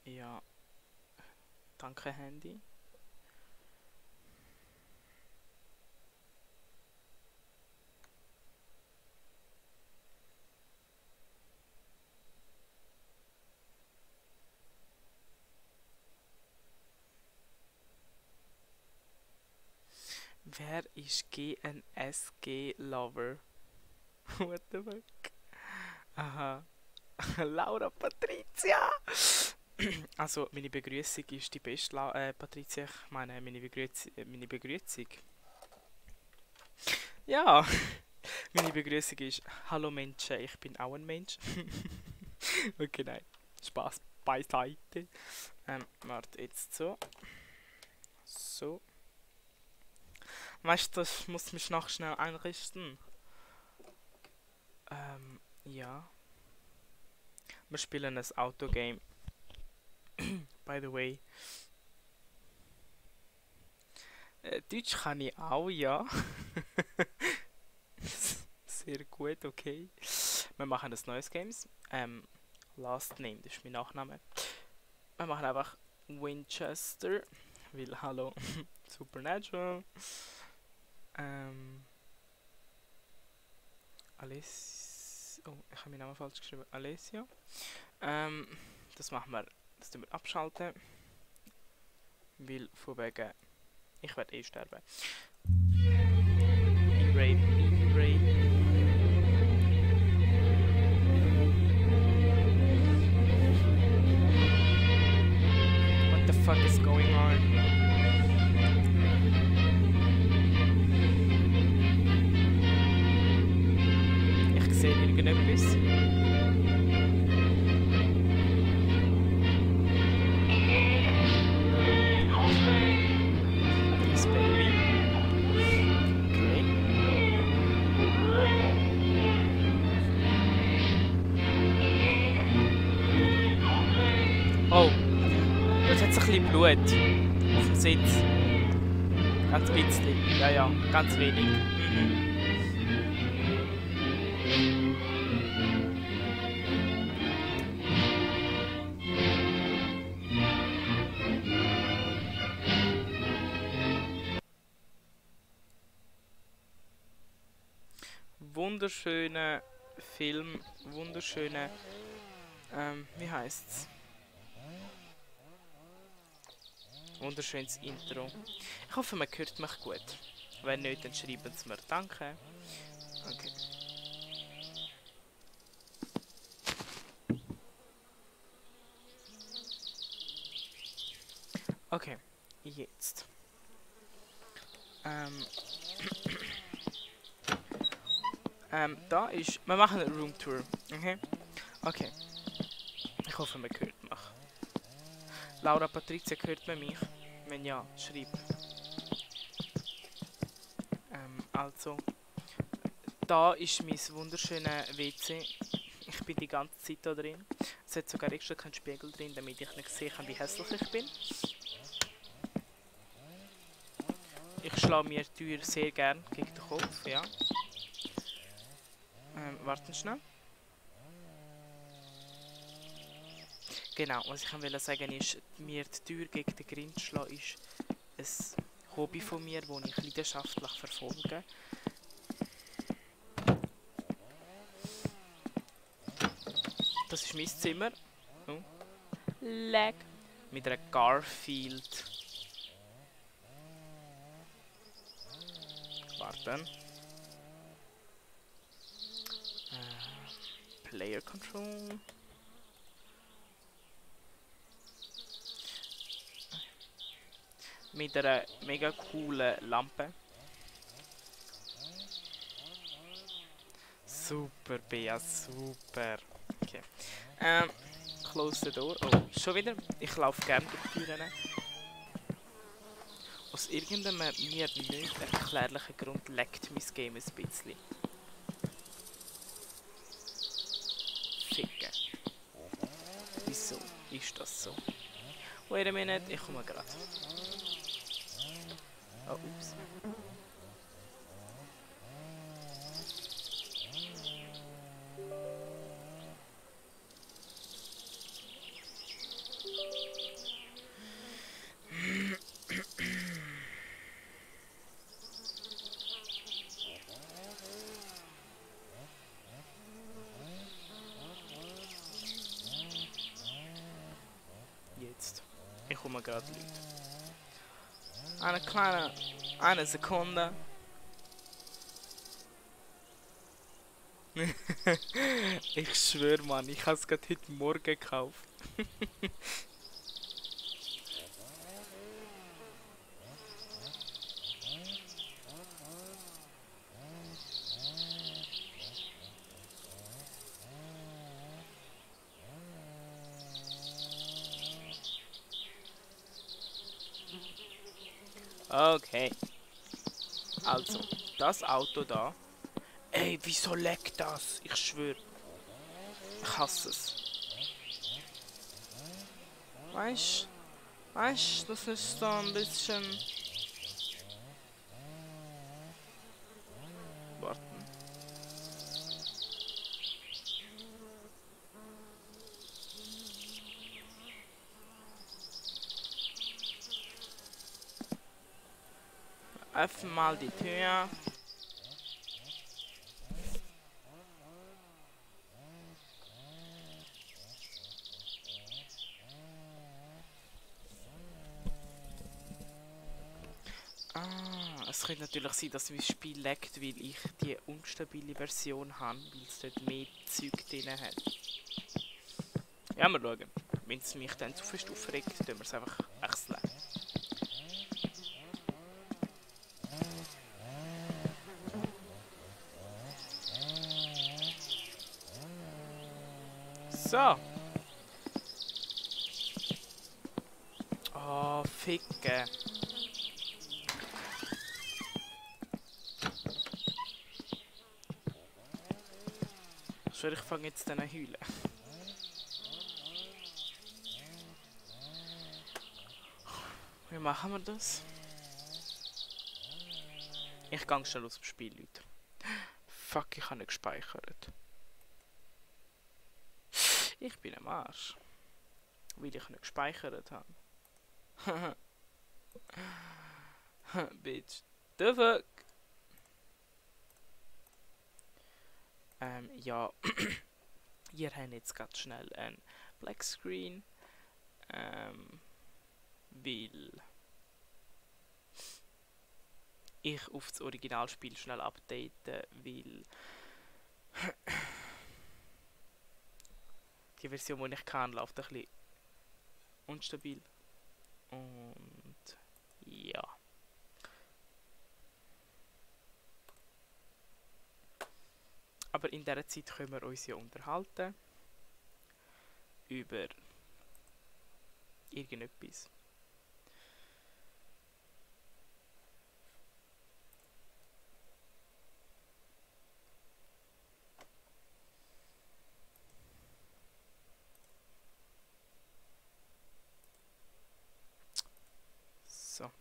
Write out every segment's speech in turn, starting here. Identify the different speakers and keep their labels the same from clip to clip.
Speaker 1: Ja, danke Handy. Wer ist GNSG-Lover? What the fuck? Aha. Laura Patricia! Also, meine Begrüßung ist die beste, Patricia. Ich meine, meine Begrüßung. Ja, meine Begrüßung ist: Hallo Menschen, ich bin auch ein Mensch. Okay, nein. Spaß beiseite. Warte, jetzt so. So. Weißt du, das muss mich noch schnell einrichten. Ja. Wir spielen ein Autogame. By the way. Deutsch kann ich auch, ja. Sehr gut, okay. Wir machen ein neues Games. Last Name, das ist mein Nachname. Wir machen einfach Winchester. Weil, hallo, Supernatural. Oh, ich habe meinen Namen falsch geschrieben. Alessia. Das machen wir. Das tun wir abschalten. Weil von wegen. Ich werde eh sterben. E-Rape, E-Rape. What the fuck is going on? Ich sehe irgendetwas. Yes, baby. Okay. Oh, dort hat es ein bisschen Blut auf dem Sitz. Ganz ein bisschen. Ja, ja, ganz wenig. Wunderschöner Film, wunderschöne, wie heißt's? Wunderschönes Intro. Ich hoffe, man hört mich gut. Wenn nicht, dann schreiben Sie mir. Danke. Okay. Okay, jetzt. Da ist. Wir machen eine Roomtour. Okay? Okay. Ich hoffe, man hört mich. Laura Patricia, hört man mich? Wenn ja, schreib. Also. Da ist mein wunderschönes WC. Ich bin die ganze Zeit da drin. Es hat sogar extra keinen Spiegel drin, damit ich nicht sehen kann, wie hässlich ich bin. Ich schlage mir die Tür sehr gern gegen den Kopf, ja. Warten schnell. Genau, was ich wollte sagen ist, mir die Tür gegen den Grind zu schlagen, ist ein Hobby von mir, das ich leidenschaftlich verfolge. Das ist mein Zimmer. Oh. Lag. Mit einer Garfield. Warten. Player Control. Mit einer mega coolen Lampe. Super, Bea, super. Okay. Close the door. Oh, schon wieder. Ich laufe gerne durch die Türen. Aus irgendeinem mir nicht erklärlichen Grund leckt mein Game ein bisschen. Ficken. Wieso ist das so? Wait a minute, ich komme gerade. Oh, ups. Ich komme gerade Leute. Eine Sekunde. Ich schwöre, Mann, ich habe es gerade heute Morgen gekauft. Okay. Also, das Auto da. Ey, wieso leckt das? Ich schwöre. Ich hasse es. Weißt, das ist so ein bisschen. Warten. Öffne mal die Tür. Es könnte natürlich sein, dass mein Spiel laggt, weil ich die unstabile Version habe, weil es dort mehr Zeug drin hat. Ja, mal schauen. Wenn es mich dann zu fest aufregt, tun wir es einfach wechseln. So. Oh, Ficke. Ich schwöre, ich fange jetzt an zu heulen. Wie machen wir das? Ich gehe schnell aus dem Spiel, Leute. Fuck, ich habe nicht gespeichert. Ich bin am Arsch. Weil ich nicht gespeichert habe. Bitch. The fuck? Ja. Ihr habt jetzt ganz schnell ein Black Screen. Weil ich auf das Originalspiel schnell updaten, weil die Version, die ich kann, läuft ein bisschen unstabil. Und ja. Aber in dieser Zeit können wir uns ja unterhalten über irgendetwas. So.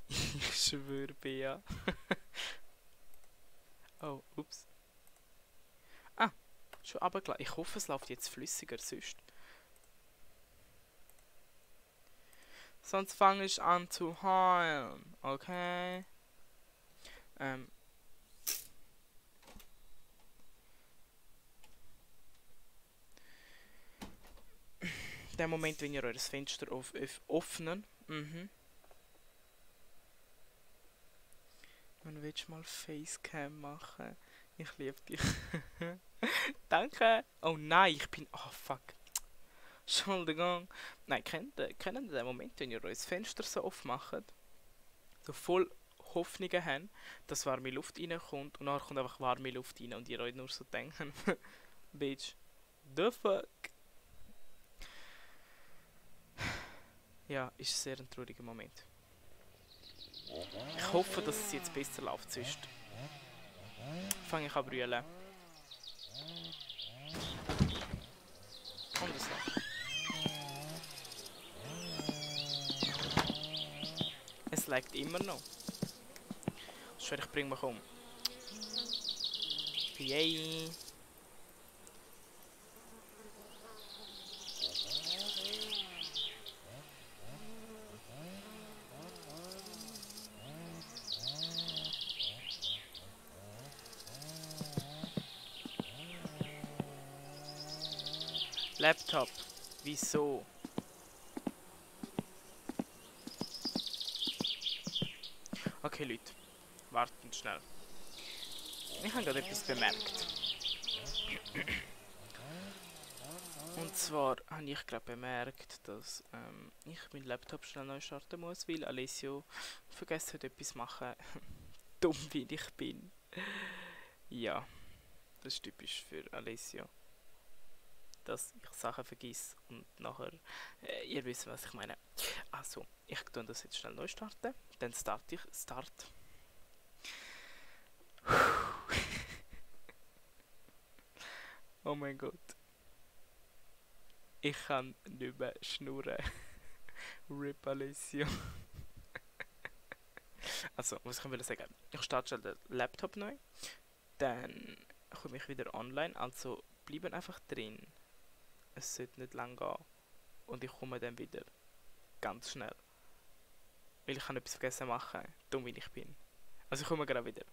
Speaker 1: Ich schwöre, Bea. Oh, ups. Ah, schon runtergeladen. Ich hoffe, es läuft jetzt flüssiger, sonst. Sonst fange ich an zu heulen, okay? Der Moment, wenn ihr euer Fenster öffnen. Man will mal Facecam machen. Ich liebe dich. Danke. Oh nein, ich bin. Oh fuck. Entschuldigung. Nein, kennt ihr den Moment, wenn ihr euer Fenster so aufmacht? So voll Hoffnungen haben, dass warme Luft reinkommt und dann kommt einfach warme Luft rein und ihr euch nur so denken. Bitch. The fuck? Ja, ist sehr ein trauriger Moment. Ich hoffe, dass es jetzt besser läuft, sonst fange ich an zu brüllen. Und es läuft. Es laggt immer noch. Ich schwöre, ich bringe mich um. Yay! Laptop. Wieso? Okay, Leute. Warten schnell. Ich habe gerade etwas bemerkt. Und zwar habe ich gerade bemerkt, dass ich meinen Laptop schnell neu starten muss, weil Alessio vergessen hat, etwas zu machen. Dumm wie ich bin. Ja, das ist typisch für Alessio. Dass ich Sachen vergesse und nachher, ihr wisst, was ich meine. Also, ich tue das jetzt schnell neu starten. Dann starte ich. Start. Oh mein Gott. Ich kann nicht mehr schnurren. Rip Alessio. Also, was ich will sagen. Ich starte schnell den Laptop neu. Dann komme ich wieder online. Also, bleiben einfach drin. Es sollte nicht lang gehen. Und ich komme dann wieder. Ganz schnell. Weil ich kann etwas vergessen machen. Dumm wie ich bin. Also, ich komme gerade wieder.